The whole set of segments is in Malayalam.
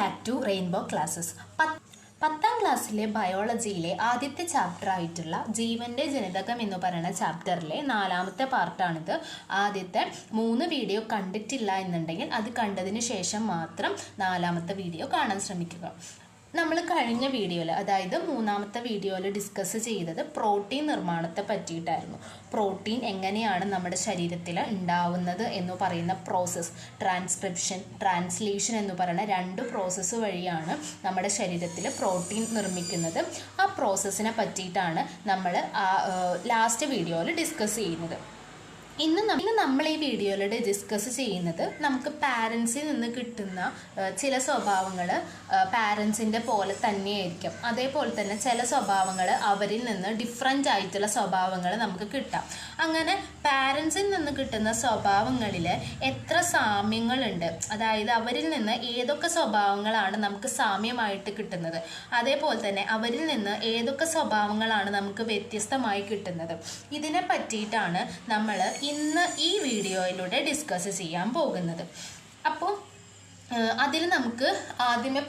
Back to Rainbow Classes. 10ാം ക്ലാസ്സിലെ ബയോളജിയിലെ ആദ്യത്തെ ചാപ്റ്റർ ആയിട്ടുള്ള ജീവന്റെ ജനിതകം എന്ന് പറയുന്ന ചാപ്റ്ററിലെ 4ാമത്തെ പാർട്ടാണിത്. ആദ്യത്തെ 3 വീഡിയോ കണ്ടിട്ടില്ല എന്നുണ്ടെങ്കിൽ അത് കണ്ടതിന് ശേഷം മാത്രം 4ാമത്തെ വീഡിയോ കാണാൻ ശ്രമിക്കുക. നമ്മൾ കഴിഞ്ഞ വീഡിയോയിൽ, അതായത് 3ാമത്തെ വീഡിയോയിൽ ഡിസ്കസ് ചെയ്തത് പ്രോട്ടീൻ നിർമ്മാണത്തെ പറ്റിയിട്ടായിരുന്നു. പ്രോട്ടീൻ എങ്ങനെയാണ് നമ്മുടെ ശരീരത്തിൽ ഉണ്ടാവുന്നത് എന്ന് പറയുന്ന പ്രോസസ്സ്, ട്രാൻസ്ക്രിപ്ഷൻ, ട്രാൻസ്ലേഷൻ എന്ന് പറയുന്ന 2 പ്രോസസ്സ് വഴിയാണ് നമ്മുടെ ശരീരത്തിൽ പ്രോട്ടീൻ നിർമ്മിക്കുന്നത്. ആ പ്രോസസ്സിനെ പറ്റിയിട്ടാണ് നമ്മൾ ലാസ്റ്റ് വീഡിയോയിൽ ഡിസ്കസ് ചെയ്യുന്നത്. ഇന്ന് നമ്മൾ ഈ വീഡിയോയിലൂടെ ഡിസ്കസ് ചെയ്യുന്നത് നമുക്ക് പാരൻസിൽ നിന്ന് കിട്ടുന്ന ചില സ്വഭാവങ്ങൾ പാരൻസിൻ്റെ പോലെ തന്നെയായിരിക്കും. അതേപോലെ തന്നെ ചില സ്വഭാവങ്ങൾ അവരിൽ നിന്ന് ഡിഫറെൻ്റ് ആയിട്ടുള്ള സ്വഭാവങ്ങൾ നമുക്ക് കിട്ടാം. അങ്ങനെ പാരൻസിൽ നിന്ന് കിട്ടുന്ന സ്വഭാവങ്ങളിൽ എത്ര സാമ്യങ്ങളുണ്ട്, അതായത് അവരിൽ നിന്ന് ഏതൊക്കെ സ്വഭാവങ്ങളാണ് നമുക്ക് സാമ്യമായിട്ട് കിട്ടുന്നത്, അതേപോലെ തന്നെ അവരിൽ നിന്ന് ഏതൊക്കെ സ്വഭാവങ്ങളാണ് നമുക്ക് വ്യത്യസ്തമായി കിട്ടുന്നത്, ഇതിനെ പറ്റിയിട്ടാണ് നമ്മൾ ഇന്ന് ഈ വീഡിയോയിലൂടെ ഡിസ്കസ് ചെയ്യാൻ പോകുന്നത്. അപ്പോൾ അതിൽ നമുക്ക് ആദ്യമേ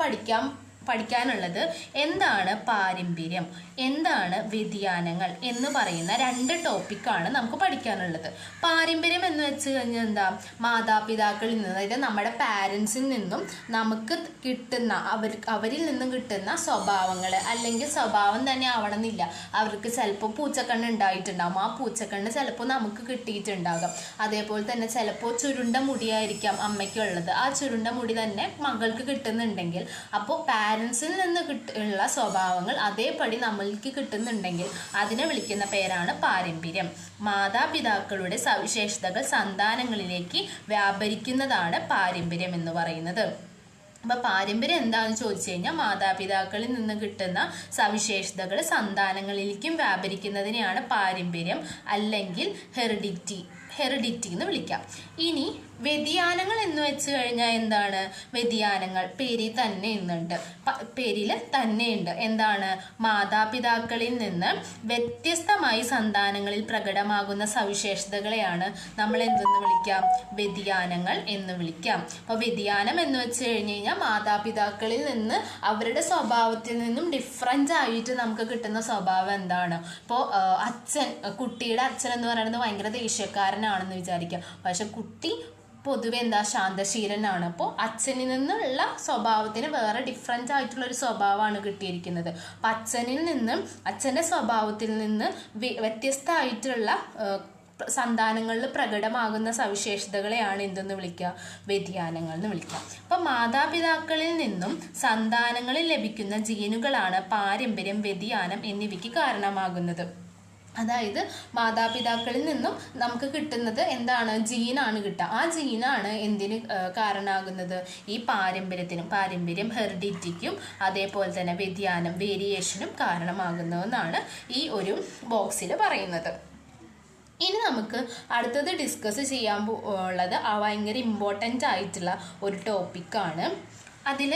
പഠിക്കാനുള്ളത് എന്താണ് പാരമ്പര്യം, എന്താണ് വ്യതിയാനങ്ങൾ എന്ന് പറയുന്ന 2 ടോപ്പിക്കാണ് നമുക്ക് പഠിക്കാനുള്ളത്. പാരമ്പര്യം എന്ന് വെച്ച് കഴിഞ്ഞാൽ എന്താ, മാതാപിതാക്കളിൽ നിന്ന്, അതായത് നമ്മുടെ പാരൻസിൽ നിന്നും നമുക്ക് കിട്ടുന്ന അവരിൽ നിന്നും കിട്ടുന്ന സ്വഭാവങ്ങൾ, അല്ലെങ്കിൽ സ്വഭാവം തന്നെ ആവണമെന്നില്ല, അവർക്ക് ചിലപ്പോൾ പൂച്ചക്കണ്ണ് ഉണ്ടായിട്ടുണ്ടാകും, ആ പൂച്ചക്കണ്ണ് ചിലപ്പോൾ നമുക്ക് കിട്ടിയിട്ടുണ്ടാകും. അതേപോലെ തന്നെ ചിലപ്പോൾ ചുരുണ്ട മുടിയായിരിക്കാം അമ്മയ്ക്കുള്ളത്, ആ ചുരുണ്ട മുടി തന്നെ മകൾക്ക് കിട്ടുന്നുണ്ടെങ്കിൽ, അപ്പോൾ പാരൻസിൽ നിന്ന് ഉള്ള സ്വഭാവങ്ങൾ അതേപടി നമ്മൾക്ക് കിട്ടുന്നുണ്ടെങ്കിൽ അതിനെ വിളിക്കുന്ന പേരാണ് പാരമ്പര്യം. മാതാപിതാക്കളുടെ സവിശേഷതകൾ സന്താനങ്ങളിലേക്ക് വ്യാപരിക്കുന്നതാണ് പാരമ്പര്യം എന്ന് പറയുന്നത്. അപ്പോൾ പാരമ്പര്യം എന്താണെന്ന് ചോദിച്ചു കഴിഞ്ഞാൽ, മാതാപിതാക്കളിൽ നിന്ന് കിട്ടുന്ന സവിശേഷതകൾ സന്താനങ്ങളിലേക്കും വ്യാപരിക്കുന്നതിനെയാണ് പാരമ്പര്യം, അല്ലെങ്കിൽ ഹെറിഡിറ്റി എന്ന് വിളിക്കാം. ഇനി വ്യതിയാനങ്ങൾ എന്ന് വെച്ച് കഴിഞ്ഞാൽ എന്താണ്? വ്യതിയാനങ്ങൾ പേരിൽ തന്നെയുണ്ട്. എന്താണ്? മാതാപിതാക്കളിൽ നിന്ന് വ്യത്യസ്തമായി സന്താനങ്ങളിൽ പ്രകടമാകുന്ന സവിശേഷതകളെയാണ് നമ്മൾ എന്തെന്ന് വിളിക്കാം? വ്യതിയാനങ്ങൾ എന്ന് വിളിക്കാം. അപ്പോൾ വ്യതിയാനം എന്ന് വെച്ച് കഴിഞ്ഞ് കഴിഞ്ഞാൽ മാതാപിതാക്കളിൽ നിന്ന് അവരുടെ സ്വഭാവത്തിൽ നിന്നും ഡിഫറൻറ്റ് ആയിട്ട് നമുക്ക് കിട്ടുന്ന സ്വഭാവം എന്താണ്? ഇപ്പോൾ കുട്ടിയുടെ അച്ഛൻ എന്ന് പറയുന്നത് ഭയങ്കര ദേഷ്യക്കാരനാണെന്ന് വിചാരിക്കാം, പക്ഷെ കുട്ടി പൊതുവെ ശാന്തശീലനാണ്. അപ്പോൾ അച്ഛനിൽ നിന്നുള്ള സ്വഭാവത്തിന് വേറെ ഡിഫറെൻ്റ് ആയിട്ടുള്ളൊരു സ്വഭാവമാണ് കിട്ടിയിരിക്കുന്നത്. അപ്പം അച്ഛൻ്റെ സ്വഭാവത്തിൽ നിന്ന് വ്യത്യസ്തമായിട്ടുള്ള സന്താനങ്ങളിൽ പ്രകടമാകുന്ന സവിശേഷതകളെയാണ് എന്തെന്ന് വിളിക്കുക? വ്യതിയാനങ്ങൾ എന്ന് വിളിക്കുക. അപ്പം മാതാപിതാക്കളിൽ നിന്നും സന്താനങ്ങളിൽ ലഭിക്കുന്ന ജീനുകളാണ് പാരമ്പര്യം, വ്യതിയാനം എന്നിവയ്ക്ക് കാരണമാകുന്നത്. അതായത് മാതാപിതാക്കളിൽ നിന്നും നമുക്ക് കിട്ടുന്നത് എന്താണ്? ജീനാണ് കിട്ടുക. ആ ജീനാണ് എന്തിന് കാരണമാകുന്നത്? ഈ പാരമ്പര്യം ഹെറിഡിറ്റിക്കും അതേപോലെ തന്നെ വ്യതിയാനം, വേരിയേഷനും കാരണമാകുന്നതെന്നാണ് ഈ ഒരു ബോക്സിൽ പറയുന്നത്. ഇനി നമുക്ക് അടുത്തത് ഡിസ്കസ് ചെയ്യാൻ ഉള്ളത് ഭയങ്കര ഇമ്പോർട്ടൻ്റ് ആയിട്ടുള്ള ഒരു ടോപ്പിക്കാണ്. അതിൽ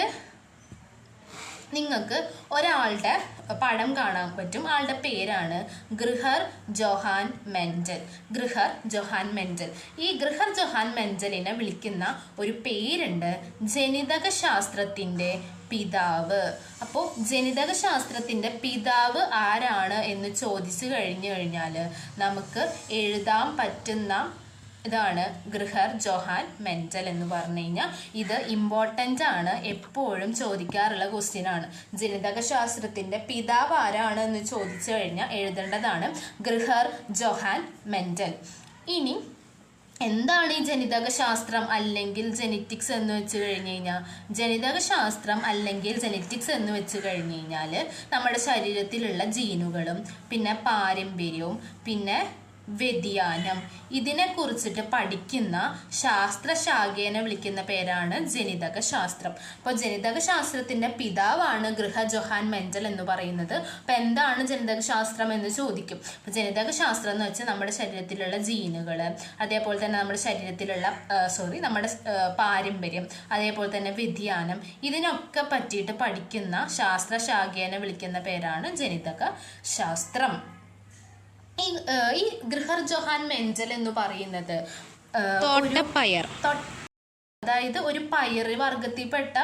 നിങ്ങൾക്ക് ഒരാളുടെ പടം കാണാൻ പറ്റും. ആളുടെ പേരാണ് ഗ്രഹർ ജോഹാൻ മെൻഡൽ. ഈ ഗ്രഹർ ജോഹാൻ മെൻഡലിനെ വിളിക്കുന്ന ഒരു പേരുണ്ട്, ജനിതകശാസ്ത്രത്തിൻ്റെ പിതാവ്. അപ്പോൾ ജനിതകശാസ്ത്രത്തിൻ്റെ പിതാവ് ആരാണ് എന്ന് ചോദിച്ചു കഴിഞ്ഞാൽ നമുക്ക് എഴുതാൻ പറ്റുന്ന ഇതാണ് ഗ്രഹർ ജോഹാൻ മെൻഡൽ എന്ന് പറഞ്ഞു കഴിഞ്ഞാൽ. ഇത് ഇമ്പോർട്ടൻ്റ് ആണ്, എപ്പോഴും ചോദിക്കാറുള്ള ക്വസ്റ്റ്യൻ ആണ്. ജനിതകശാസ്ത്രത്തിൻ്റെ പിതാവ് ആരാണ് എന്ന് ചോദിച്ചു കഴിഞ്ഞാൽ എഴുതേണ്ടതാണ് ഗ്രഹർ ജോഹാൻ മെൻഡൽ. ഇനി എന്താണ് ഈ ജനിതകശാസ്ത്രം അല്ലെങ്കിൽ ജെനറ്റിക്സ് എന്ന് വെച്ച് കഴിഞ്ഞ് കഴിഞ്ഞാൽ? ജനിതകശാസ്ത്രം അല്ലെങ്കിൽ ജെനറ്റിക്സ് എന്ന് വെച്ച് കഴിഞ്ഞ് കഴിഞ്ഞാൽ നമ്മുടെ ശരീരത്തിലുള്ള ജീനുകളും പിന്നെ പാരമ്പര്യവും പിന്നെ വ്യതിയാനം, ഇതിനെക്കുറിച്ചിട്ട് പഠിക്കുന്ന ശാസ്ത്രശാഖേനെ വിളിക്കുന്ന പേരാണ് ജനിതകശാസ്ത്രം. അപ്പോൾ ജനിതകശാസ്ത്രത്തിൻ്റെ പിതാവാണ് ഗ്രഹർ ജോഹാൻ മെൻഡൽ എന്ന് പറയുന്നത്. അപ്പോൾ എന്താണ് ജനിതകശാസ്ത്രം എന്ന് ചോദിക്കും. അപ്പോൾ ജനിതകശാസ്ത്രം എന്ന് വെച്ചാൽ നമ്മുടെ ശരീരത്തിലുള്ള ജീനുകൾ, അതേപോലെ തന്നെ നമ്മുടെ ശരീരത്തിലുള്ള നമ്മുടെ പാരമ്പര്യം, അതേപോലെ തന്നെ വ്യതിയാനം, ഇതിനൊക്കെ പറ്റിയിട്ട് പഠിക്കുന്ന ശാസ്ത്രശാഖേനെ വിളിക്കുന്ന പേരാണ് ജനിതകശാസ്ത്രം. ഈ ഗ്രഹർ ജോഹാൻ മെൻഡൽ എന്ന് പറയുന്നത് അതായത് ഒരു പയർ വർഗത്തിൽപ്പെട്ട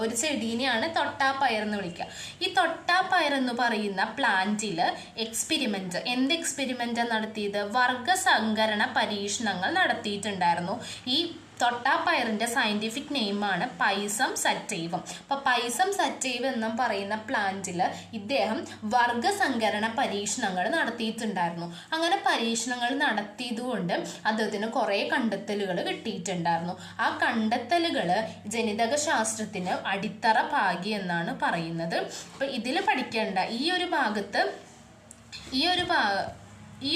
ഒരു ചെടീനെയാണ് തൊട്ടാപ്പയർ എന്ന് വിളിക്കുക. ഈ തൊട്ടാപ്പയർ എന്ന് പറയുന്ന പ്ലാന്റിൽ എക്സ്പെരിമെന്റ്, എന്ത് എക്സ്പെരിമെന്റ് നടത്തിയത്? വർഗസങ്കരണ പരീക്ഷണങ്ങൾ നടത്തിയിട്ടുണ്ടായിരുന്നു. ഈ തൊട്ടാപ്പയറിന്റെ സയന്റിഫിക് നെയിമാണ് പൈസം സറ്റൈവം. അപ്പൊ പൈസം സറ്റൈവം എന്നും പറയുന്ന പ്ലാന്റിൽ ഇദ്ദേഹം വർഗസങ്കരണ പരീക്ഷണങ്ങൾ നടത്തിയിട്ടുണ്ടായിരുന്നു. അങ്ങനെ പരീക്ഷണങ്ങൾ നടത്തിയതുകൊണ്ട് അദ്ദേഹത്തിന് കുറെ കണ്ടെത്തലുകൾ കിട്ടിയിട്ടുണ്ടായിരുന്നു. ആ കണ്ടെത്തലുകൾ ജനിതക ശാസ്ത്രത്തിന് അടിത്തറ പാകി എന്നാണ് പറയുന്നത്. അപ്പൊ ഇതിൽ പഠിക്കേണ്ട ഈ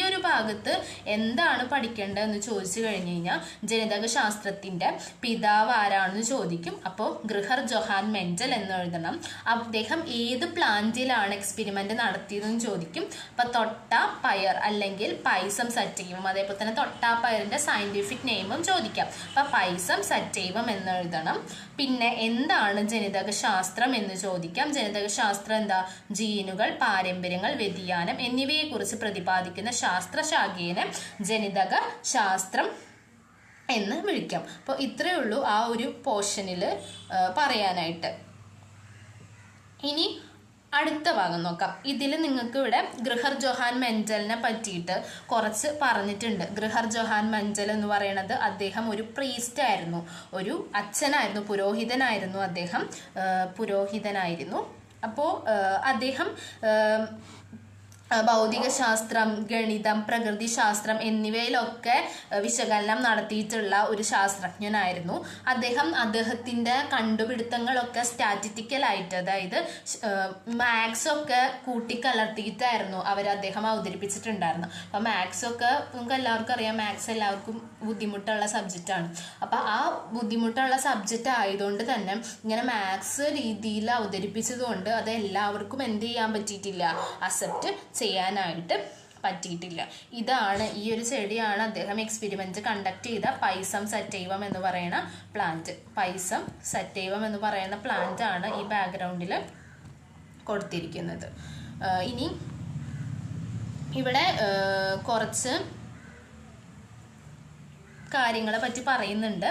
ഒരു ഭാഗത്ത് എന്താണ് പഠിക്കേണ്ടതെന്ന് ചോദിച്ചു കഴിഞ്ഞു കഴിഞ്ഞാൽ ജനിതക ശാസ്ത്രത്തിന്റെ പിതാവ് ആരാണെന്ന് ചോദിക്കും. അപ്പോൾ ഗ്രഹർ ജൊഹാൻ മെൻഡൽ എന്ന് എഴുതണം. അദ്ദേഹം ഏത് പ്ലാന്റിലാണ് എക്സ്പെരിമെന്റ് നടത്തിയതെന്ന് ചോദിക്കും. അപ്പൊ തൊട്ടാപ്പയർ അല്ലെങ്കിൽ പൈസം സറ്റൈവം, അതേപോലെ തന്നെ തൊട്ടാപ്പയറിന്റെ സയന്റിഫിക് നെയിമും ചോദിക്കാം. അപ്പൊ പൈസം സറ്റൈവം എന്ന് എഴുതണം. പിന്നെ എന്താണ് ജനിതക ശാസ്ത്രം എന്ന് ചോദിക്കാം. ജനിതക ശാസ്ത്രം എന്താ? ജീനുകൾ, പാരമ്പര്യങ്ങൾ, വ്യതിയാനം എന്നിവയെ കുറിച്ച് പ്രതിപാദിക്കുന്ന ശാസ്ത്രശാഖയെ ജനിതക ശാസ്ത്രം എന്ന് വിളിക്കാം. അപ്പോൾ ഇത്രയേ ഉള്ളൂ ആ ഒരു പോർഷനിൽ പറയാനായിട്ട്. ഇനി അടുത്ത ഭാഗം നോക്കാം. ഇതിൽ നിങ്ങൾക്ക് ഇവിടെ ഗ്രഹർ ജൊഹാൻ മെൻഡലിനെ പറ്റിയിട്ട് കുറച്ച് പറഞ്ഞിട്ടുണ്ട്. ഗ്രഹർ ജൊഹാൻ മെൻഡൽ എന്ന് പറയുന്നത് അദ്ദേഹം ഒരു പ്രീസ്റ്റ് ആയിരുന്നു, ഒരു അച്ഛനായിരുന്നു, പുരോഹിതനായിരുന്നു. അപ്പോൾ അദ്ദേഹം ഭൗതികശാസ്ത്രം, ഗണിതം, പ്രകൃതിശാസ്ത്രം എന്നിവയിലൊക്കെ വിശകലനം നടത്തിയിട്ടുള്ള ഒരു ശാസ്ത്രജ്ഞനായിരുന്നു അദ്ദേഹം. അദ്ദേഹത്തിൻ്റെ കണ്ടുപിടുത്തങ്ങളൊക്കെ സ്റ്റാറ്റിസ്റ്റിക്കലായിട്ട്, അതായത് മാത്സ് ഒക്കെ കൂട്ടിക്കലർത്തിയിട്ടായിരുന്നു അദ്ദേഹം അവതരിപ്പിച്ചിട്ടുണ്ടായിരുന്നു. അപ്പം മാത്സ് ഒക്കെ നമുക്ക് എല്ലാവർക്കും അറിയാം, മാത്സ് എല്ലാവർക്കും ബുദ്ധിമുട്ടുള്ള സബ്ജക്റ്റാണ്. അപ്പം ആ ബുദ്ധിമുട്ടുള്ള സബ്ജക്റ്റ് ആയതുകൊണ്ട് തന്നെ ഇങ്ങനെ മാത്സ് രീതിയിൽ അവതരിപ്പിച്ചതുകൊണ്ട് അത് എല്ലാവർക്കും എന്ത് ചെയ്യാൻ പറ്റിയിട്ടില്ല, അക്സെപ്റ്റ് ചെയ്യാനായിട്ട് പറ്റിയിട്ടില്ല. ഇതാണ്, ഈ ഒരു ചെടിയാണ് അദ്ദേഹം എക്സ്പെരിമെന്റ് കണ്ടക്ട് ചെയ്ത പൈസം സറ്റൈവം എന്ന് പറയുന്ന പ്ലാന്റ്. പൈസം സറ്റൈവം എന്ന് പറയുന്ന പ്ലാന്റ് ആണ് ഈ ബാക്ക്ഗ്രൗണ്ടിൽ കൊടുത്തിരിക്കുന്നത്. ഇനി ഇവിടെ കുറച്ച് കാര്യങ്ങളെ പറ്റി പറയുന്നുണ്ട്.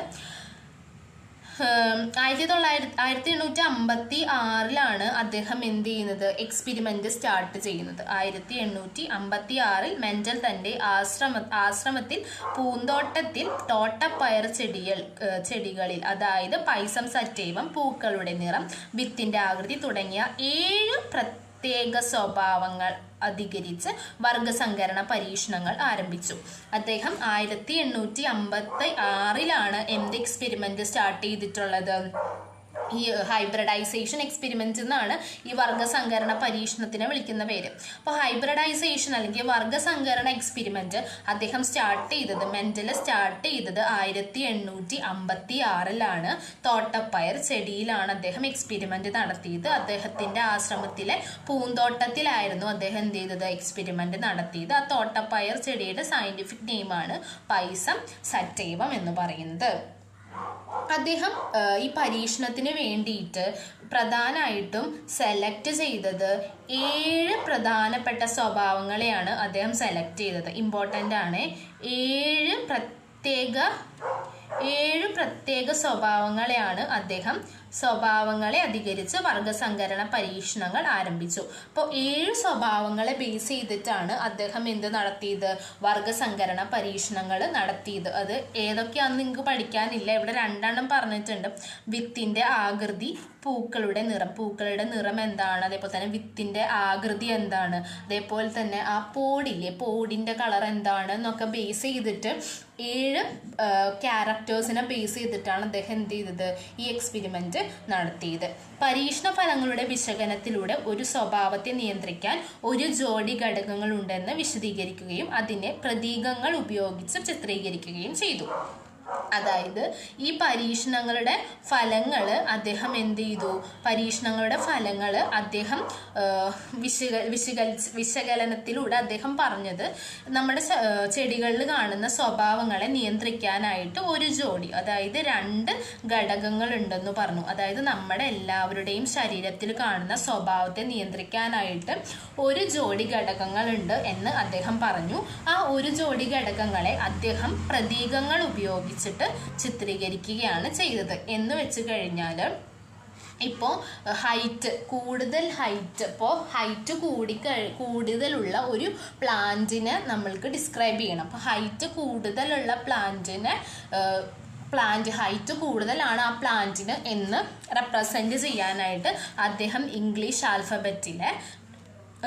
1856 അദ്ദേഹം എന്ത് ചെയ്യുന്നത്, എക്സ്പെരിമെന്റ് സ്റ്റാർട്ട് ചെയ്യുന്നത്. 1856 മെൻഡൽ തന്റെ ആശ്രമത്തിൽ പൂന്തോട്ടത്തിൽ തോട്ടപ്പയർ ചെടികളിൽ, അതായത് പൈസം സറ്റൈവം, പൂക്കളുടെ നിറം, വിത്തിന്റെ ആകൃതി തുടങ്ങിയ 7 പ്രത്യേക സ്വഭാവങ്ങൾ അധികരിച്ച് വർഗസങ്കരണ പരീക്ഷണങ്ങൾ ആരംഭിച്ചു. അദ്ദേഹം 1856 എന്ത് എക്സ്പെരിമെന്റ് സ്റ്റാർട്ട് ചെയ്തിട്ടുള്ളത്? ഈ ഹൈബ്രിഡൈസേഷൻ എക്സ്പെരിമെന്റ് എന്നാണ് ഈ വർഗസങ്കരണ പരീക്ഷണത്തിനെ വിളിക്കുന്ന പേര്. അപ്പോൾ ഹൈബ്രിഡൈസേഷൻ അല്ലെങ്കിൽ വർഗസങ്കരണ എക്സ്പെരിമെന്റ് അദ്ദേഹം മെൻഡൽ സ്റ്റാർട്ട് ചെയ്തത് 1856 തോട്ടപ്പയർ ചെടിയിലാണ് അദ്ദേഹം എക്സ്പെരിമെന്റ് നടത്തിയത്. അദ്ദേഹത്തിന്റെ ആശ്രമത്തിലെ പൂന്തോട്ടത്തിലായിരുന്നു അദ്ദേഹം എന്ത് ചെയ്തത്, എക്സ്പെരിമെന്റ് നടത്തിയത്. ആ തോട്ടപ്പയർ ചെടിയുടെ സയന്റിഫിക് നെയിമാണ് പൈസം സറ്റൈവം എന്ന് പറയുന്നത്. അദ്ദേഹം ഈ പരീക്ഷണത്തിന് വേണ്ടിയിട്ട് പ്രധാനമായിട്ടും സെലക്ട് ചെയ്തത് 7 പ്രധാനപ്പെട്ട സ്വഭാവങ്ങളെയാണ് അദ്ദേഹം സെലക്ട് ചെയ്തത്. ഇമ്പോർട്ടൻ്റ് ആണ്. 7 പ്രത്യേക സ്വഭാവങ്ങളെ അധികരിച്ച് വർഗസങ്കരണ പരീക്ഷണങ്ങൾ ആരംഭിച്ചു. അപ്പോൾ 7 സ്വഭാവങ്ങളെ ബേസ് ചെയ്തിട്ടാണ് അദ്ദേഹം എന്ത് നടത്തിയത്, വർഗസങ്കരണ പരീക്ഷണങ്ങൾ നടത്തിയത്. അത് ഏതൊക്കെയാണെന്ന് നിങ്ങൾക്ക് പഠിക്കാനില്ല, ഇവിടെ 2 പറഞ്ഞിട്ടുണ്ട്. വിത്തിന്റെ ആകൃതി, പൂക്കളുടെ നിറം എന്താണ്, അതേപോലെ തന്നെ വിത്തിന്റെ ആകൃതി എന്താണ്, അതേപോലെ തന്നെ ആ പോടിന്റെ കളർ എന്താണ് എന്നൊക്കെ ബേസ് ചെയ്തിട്ട് 7 ക്യാരക്ടേഴ്സിനെ ബേസ് ചെയ്തിട്ടാണ് അദ്ദേഹം എന്ത് ചെയ്തത്, ഈ എക്സ്പെരിമെന്റ് നടത്തിയത്. പരീക്ഷണ ഫലങ്ങളുടെ വിശകലനത്തിലൂടെ ഒരു സ്വഭാവത്തെ നിയന്ത്രിക്കാൻ ഒരു ജോഡി ഘടകങ്ങൾ ഉണ്ടെന്ന് വിശദീകരിക്കുകയും അതിനെ പ്രതീകങ്ങൾ ഉപയോഗിച്ച് ചിത്രീകരിക്കുകയും ചെയ്തു. അതായത് ഈ പരീക്ഷണങ്ങളുടെ ഫലങ്ങൾ അദ്ദേഹം എന്ത് ചെയ്തു, അദ്ദേഹം വിശകലനത്തിലൂടെ അദ്ദേഹം പറഞ്ഞത് നമ്മുടെ ചെടികളിൽ കാണുന്ന സ്വഭാവങ്ങളെ നിയന്ത്രിക്കാനായിട്ട് ഒരു ജോഡി, അതായത് 2 ഘടകങ്ങൾ ഉണ്ടെന്ന് പറഞ്ഞു. അതായത് നമ്മുടെ എല്ലാവരുടെയും ശരീരത്തിൽ കാണുന്ന സ്വഭാവത്തെ നിയന്ത്രിക്കാനായിട്ട് ഒരു ജോഡി ഘടകങ്ങളുണ്ട് എന്ന് അദ്ദേഹം പറഞ്ഞു. ആ ഒരു ജോഡി ഘടകങ്ങളെ അദ്ദേഹം പ്രതീകങ്ങൾ ഉപയോഗിച്ച് ഉപയോഗിച്ചിട്ട് ചിത്രീകരിക്കുകയാണ് ചെയ്തത്. എന്ന് വെച്ച് കഴിഞ്ഞാൽ ഇപ്പോൾ ഹൈറ്റ് കൂടുതൽ ഹൈറ്റ് ഇപ്പോൾ ഹൈറ്റ് കൂടുതലുള്ള ഒരു പ്ലാന്റിനെ നമ്മൾക്ക് ഡിസ്ക്രൈബ് ചെയ്യണം. അപ്പോൾ ഹൈറ്റ് കൂടുതലുള്ള പ്ലാന്റ് ഹൈറ്റ് കൂടുതലാണ് ആ പ്ലാന്റിന് എന്ന് റെപ്രസെൻറ്റ് ചെയ്യാനായിട്ട് അദ്ദേഹം ഇംഗ്ലീഷ് ആൽഫബറ്റിലെ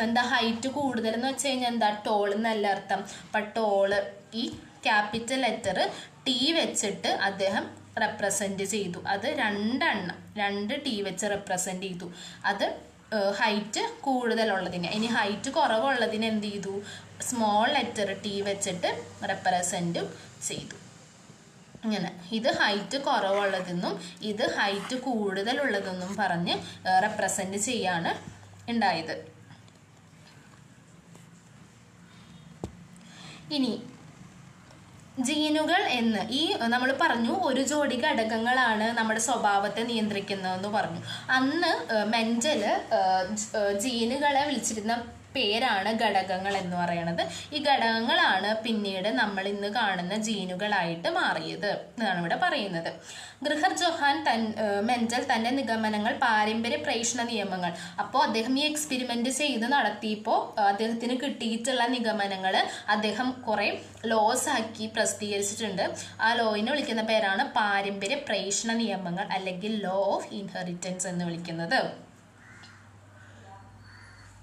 എന്താ ഹൈറ്റ് കൂടുതൽ എന്ന് വെച്ച് കഴിഞ്ഞാൽ എന്താ ടോൾ എന്നല്ല അർത്ഥം. അപ്പം ടോള് ഈ ക്യാപിറ്റൽ ലെറ്റർ ടി വെച്ചിട്ട് അദ്ദേഹം റെപ്രസെൻറ്റ് ചെയ്തു. അത് 2 ടി വെച്ച് റെപ്രസെൻറ്റ് ചെയ്തു. അത് ഹൈറ്റ് കൂടുതലുള്ളതിന്. ഇനി ഹൈറ്റ് കുറവുള്ളതിന് എന്ത് ചെയ്തു? സ്മോൾ ലെറ്റർ ടി വെച്ചിട്ട് റെപ്രസെൻറ്റും ചെയ്തു. ഇങ്ങനെ ഇത് ഹൈറ്റ് കുറവുള്ളതെന്നും ഇത് ഹൈറ്റ് കൂടുതലുള്ളതെന്നും പറഞ്ഞ് റെപ്രസെൻറ്റ് ചെയ്യാണ് ഉണ്ടായത്. ഇനി ജീനുകൾ എന്ന് ഈ നമ്മൾ പറഞ്ഞു ഒരു ജോഡി ഘടകങ്ങളാണ് നമ്മുടെ സ്വഭാവത്തെ നിയന്ത്രിക്കുന്നതെന്ന് പറഞ്ഞു. അന്ന് മെൻഡൽ ജീനുകളെ വിളിച്ചിരുന്ന പേരാണ് ഘടകങ്ങൾ എന്ന് പറയുന്നത്. ഈ ഘടകങ്ങളാണ് പിന്നീട് നമ്മൾ ഇന്ന് കാണുന്ന ജീനുകളായിട്ട് മാറിയത് എന്നാണ് ഇവിടെ പറയുന്നത്. ഗ്രഹർ ജോഹാൻ മെൻഡൽ തൻ്റെ നിഗമനങ്ങൾ പാരമ്പര്യ പ്രേഷണ നിയമങ്ങൾ, അപ്പോൾ അദ്ദേഹം ഈ എക്സ്പെരിമെന്റ് ചെയ്ത് നടത്തിയപ്പോൾ അദ്ദേഹത്തിന് കിട്ടിയിട്ടുള്ള നിഗമനങ്ങൾ അദ്ദേഹം കുറെ ലോസ് ആക്കി പ്രസിദ്ധീകരിച്ചിട്ടുണ്ട്. ആ ലോയിനെ വിളിക്കുന്ന പേരാണ് പാരമ്പര്യ പ്രേഷണ നിയമങ്ങൾ അല്ലെങ്കിൽ ലോ ഓഫ് ഇൻഹെറിറ്റൻസ് എന്ന് വിളിക്കുന്നത്.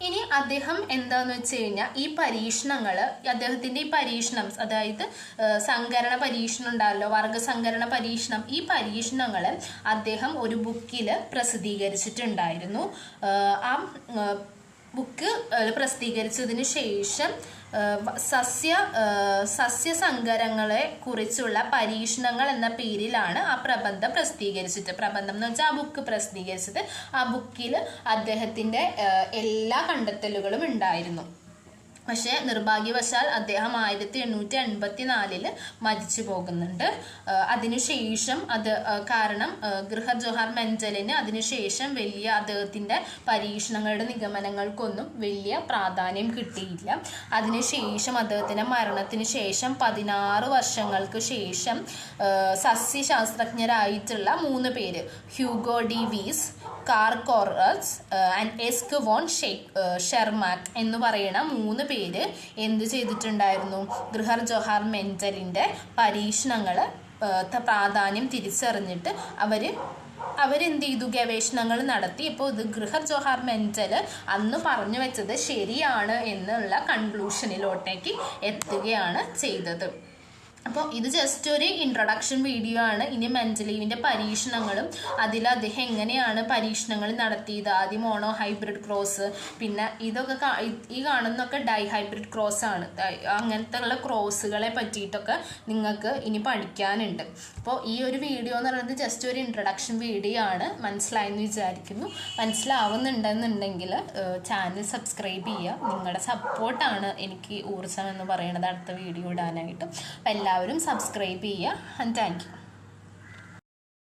ഇനി അദ്ദേഹം എന്താന്ന് വെച്ച് കഴിഞ്ഞാൽ ഈ പരീക്ഷണങ്ങൾ അദ്ദേഹത്തിൻ്റെ ഈ പരീക്ഷണം, അതായത് സങ്കരണ പരീക്ഷണം ഉണ്ടല്ലോ, വർഗസങ്കരണ പരീക്ഷണം, ഈ പരീക്ഷണങ്ങൾ അദ്ദേഹം ഒരു ബുക്കിൽ പ്രസിദ്ധീകരിച്ചിട്ടുണ്ടായിരുന്നു. ആ ബുക്ക് പ്രസിദ്ധീകരിച്ചതിന് ശേഷം സസ്യസങ്കരങ്ങളെ കുറിച്ചുള്ള പരീക്ഷണങ്ങൾ എന്ന പേരിലാണ് ആ പ്രബന്ധം പ്രസിദ്ധീകരിച്ചത്. പ്രബന്ധം എന്ന് വെച്ചാൽ ആ ബുക്ക് പ്രസിദ്ധീകരിച്ചത്. ആ ബുക്കിൽ അദ്ദേഹത്തിൻ്റെ എല്ലാ കണ്ടെത്തലുകളും ഉണ്ടായിരുന്നു. പക്ഷേ നിർഭാഗ്യവശാൽ അദ്ദേഹം 1884 മരിച്ചു പോകുന്നുണ്ട്. അതിനുശേഷം കാരണം ഗ്രഹർ ജോഹാർ മെൻഡലിന് അതിനുശേഷം വലിയ അദ്ദേഹത്തിൻ്റെ പരീക്ഷണങ്ങളുടെ നിഗമനങ്ങൾക്കൊന്നും വലിയ പ്രാധാന്യം കിട്ടിയില്ല. അതിനുശേഷം അദ്ദേഹത്തിൻ്റെ മരണത്തിന് ശേഷം 16 വർഷങ്ങൾക്ക് ശേഷം സസ്യശാസ്ത്രജ്ഞരായിട്ടുള്ള 3 പേര്, Hugo de Vries, Carl Correns and എസ്ക് വോൺ ഷെർമാക് എന്ന് പറയുന്ന 3 പേര് എന്ത് ചെയ്തിട്ടുണ്ടായിരുന്നു? ഗ്രഹർ ജോഹാർ മെൻഡലിൻ്റെ പരീക്ഷണങ്ങൾ പ്രാധാന്യം തിരിച്ചറിഞ്ഞിട്ട് അവരെന്ത് ചെയ്തു? ഗവേഷണങ്ങൾ നടത്തി. ഇപ്പോൾ ഇത് ഗ്രഹർ ജോഹാർ മെൻഡൽ അന്ന് പറഞ്ഞു വെച്ചത് ശരിയാണ് എന്നുള്ള കൺക്ലൂഷനിലോട്ടേക്ക് എത്തുകയാണ് ചെയ്തത്. അപ്പോൾ ഇത് ജസ്റ്റ് ഒരു ഇൻട്രൊഡക്ഷൻ വീഡിയോ ആണ്. ഇനി മെൻഡലീവിൻ്റെ പരീക്ഷണങ്ങളും അതിൽ അദ്ദേഹം എങ്ങനെയാണ് പരീക്ഷണങ്ങൾ നടത്തിയത്, ആദ്യം മോണോ ഹൈബ്രിഡ് ക്രോസ്, പിന്നെ ഇതൊക്കെ ഈ കാണുന്നതൊക്കെ ഡൈ ഹൈബ്രിഡ് ക്രോസ് ആണ്. അങ്ങനത്തെ ഉള്ള ക്രോസുകളെ പറ്റിയിട്ടൊക്കെ നിങ്ങൾക്ക് ഇനി പഠിക്കാനുണ്ട്. അപ്പോൾ ഈ ഒരു വീഡിയോ എന്ന് പറയുന്നത് ജസ്റ്റ് ഒരു ഇൻട്രൊഡക്ഷൻ വീഡിയോ ആണ്. മനസ്സിലായെന്ന് വിചാരിക്കുന്നു. മനസ്സിലാവുന്നുണ്ടെന്നുണ്ടെങ്കിൽ ചാനൽ സബ്സ്ക്രൈബ് ചെയ്യുക. നിങ്ങളുടെ സപ്പോർട്ടാണ് എനിക്ക് ഊർജ്ജം എന്ന് പറയുന്നത് അടുത്ത വീഡിയോ ഇടാനായിട്ട്. എല്ലാവരും സബ്സ്ക്രൈബ് ചെയ്യുക. Thank you.